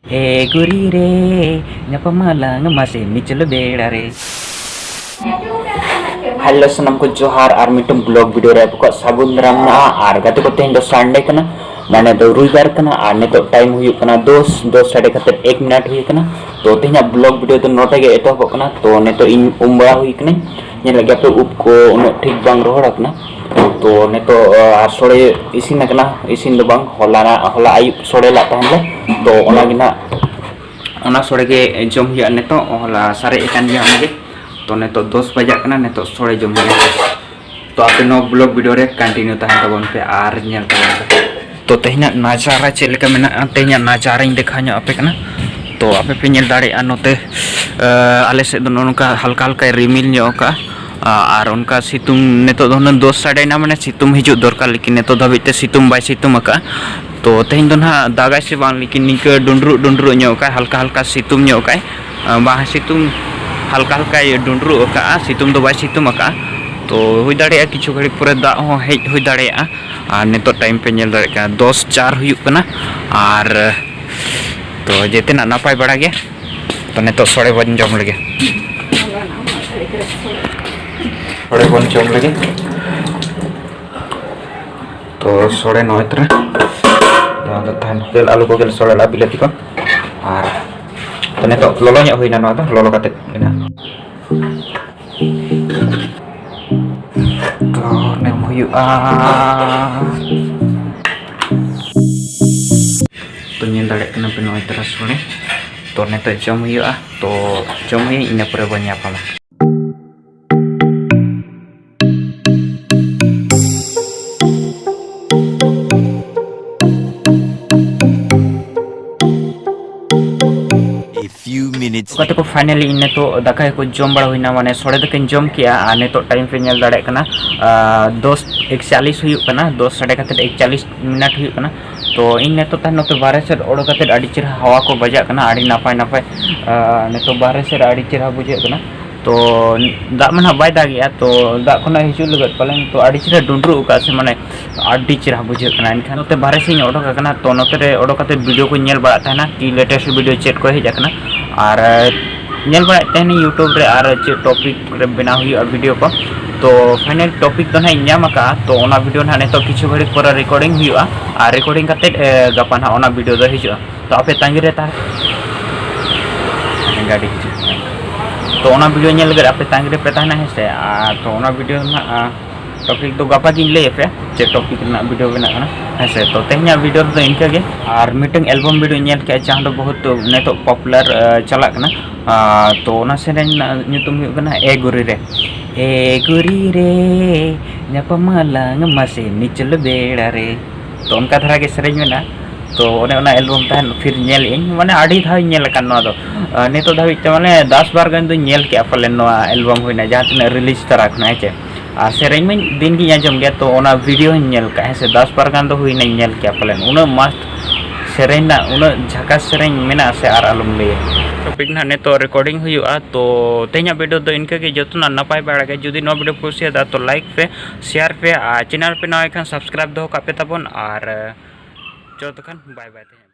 Guri re, nyapa malang masih micel beda re. Halo senamku Johar armitum blog video re pokok sabun ramna argate ko tendo Sunday kana mane do ruibar kana ane to time huyuk kana dos sade khatir 1 minute huyuk kana to tehnya blog video to note ge eto kana to ne to in umba huyuk kana nye lagi ape up ko uno thik bang rohor kana to ne to sore isin kana isin do bang hola ayub sore la tahanle to ona gina ona sore ge jom hiya ne to hola sare ikan dia ge तो ने तो 10 बजा कना ने तो सोड़े जम गया तो आपे नो ब्लॉग वीडियो रे कंटिन्यू तहन तबन पे आर नेल तबन तो तेहना नाचारा चेक लेका मेना तेहना नाचारा इन देखाño आपे कना तो आपे पे नेल दाड़े नोते आले से दो नोनका हल्का हल्का रिमिल ᱧᱚᱜ का और उनका सितुंग ने तो दोन 10 साढ़े ना माने सितुंग हिजु दरकार लेकिन ने तो धाबी ते सितुंग बाय सितुंग अका तो तेहन दो ना दागा से बांग लेकिन निके डुंडरू ᱧᱚᱜ का हल्का हल्का सितुंग ᱧᱚᱜ का बा सितुंग हल्का हल्का ये डुंडरू का सितुम दो बाय सितुम का तो हुई दाड़े किछु घड़ी पूरे दा हो हेज हुई दाड़े और नेतो टाइम पे नेल दाड़े का 10:04 हुयुक कना और तो जेते ना नापाय बड़ा गे तो नेतो सोड़े बन जम लगे सोड़े बन जम लगे तो सोड़े नोयत्रा तो थान तेल आलू को गेल सोड़े ला बिलाती को और तो ने तो लोलो ᱧᱚᱜ हुई ना नो तो लोलो काते ina तो ने हुयुआ तो ñel dare kana pe noy tera sore तो ने तो जम हुयुआ तो जम हुई ina pore banya pama कते को फाइनली इन तो दाका को जम बड़ा हुई ना माने सोड़े तक जम किया आने तो टाइम पे नेल दाड़े कना 10:41 हुई कना 10 साढ़े खातिर 41 मिनट हुई कना तो इन तो तहन तो बारे से ओडो खातिर आडी चिरा हवा को बजा कना आडी नापाय नापाय ने तो बारे से आडी चिरा बुझे कना तो दा मना बाय दा गया तो दा खना हिजु लगत पलन तो आडी चिरा डुंडरू का से माने आडी चिरा बुझे कना इनखान ते बारे से ओडो कना तो नोते रे ओडो खातिर वीडियो को नेल बड़ा था ना कि लेटेस्ट वीडियो चेक को हे जाकना और नेल बड़ा तहनी यूट्यूब रे और चे टॉपिक रे बना हुई वीडियो को तो फाइनल टॉपिक तो ना इन्याम का तो ओना वीडियो ना ने तो किछु घड़ी पर रिकॉर्डिंग हुआ और रिकॉर्डिंग करते गपा ना ओना वीडियो दो हिजु तो आपे तांगी रे ता गाड़ी हिजु तो ओना वीडियो नेल गर आपे तांगी रे पे ताना है से तो ओना वीडियो ना टॉपिक तो गपा की ले पे चे टॉपिक ना वीडियो बना ना ऐसे तो तेहना वीडियो तो इनका गे और मीटिंग एल्बम वीडियो नेल के जहां दो बहुत ने तो पॉपुलर चला कना तो ओना सेरेन ᱧᱩᱛᱩᱢ हुई कना ए गुरी रे nyapa malang masih micel beda re तो उनका धरा के सेरेन मेना तो ओने ओना एल्बम तहन फिर नेल इन माने आडी धाव नेल कान नो दो ने तो धाबी ते माने 10 बार गन दो नेल के अपले नो एल्बम होइना जहां तने रिलीज तरा खना है और सेरेन में दिन की आजम गया तो ओना वीडियो नेल का है से 10 बार गन दो हुइना नेल के अपले उना मस्त सेरेन ना उना झकास सेरेन मेना से आर आलम ले टॉपिक ना ने तो रिकॉर्डिंग हुआ तो तेना वीडियो तो इनके के जतना नपाय बाड़ा के जुदी नो वीडियो कुसिया तो लाइक पे शेयर पे चैनल पे ना सब्सक्राइब दो कापे तबन और जो तखन बाय बाय।